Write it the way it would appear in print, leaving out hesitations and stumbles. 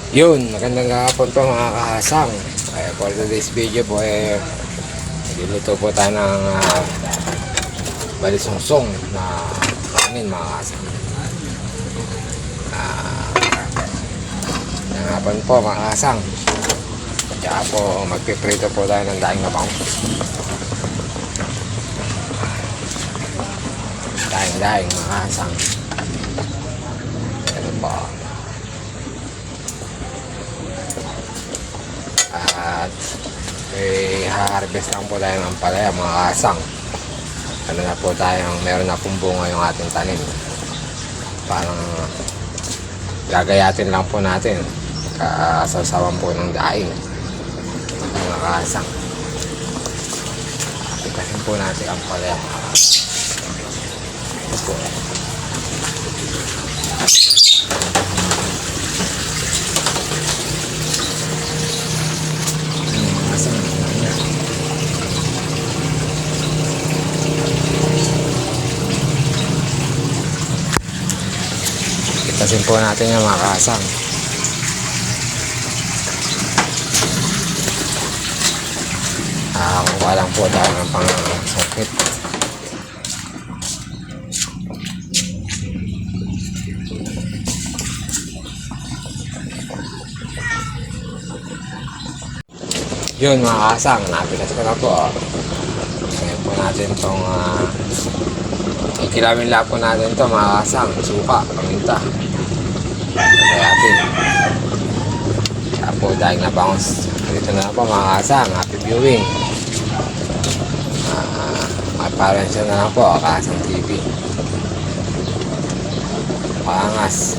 Yun, magandang hapon po mga kahasang. For today's video po niluluto po tayo ng balisungsong na kanin mga kahasang. Magandang hapon po mga kahasang. Tsaka po magpiprito po tayo ng daing na bangus. Daing mga kahasang. Ano po. At harvest lang po tayo ng palaya mga kasang. Ano na po tayong meron na pong bunga yung ating tanim. Parang gagayatin lang po natin kasasawan po ng daing mga kasang. Ikasin po natin ang palaya mga kasang. Ito po. Itasin po natin yung mga kasang. Kuha lang po tayo ng pang-sukit. Yun mga kasang, napitas ko na po. Ngayon po natin itong ikilamin lang po natin ito mga kasang. Suka, paminta. Kayatin. Kaya po dahil na bangus. Dito na po mga kasang. Happy viewing. May parensya na lang po. Kasang TV. Pangas.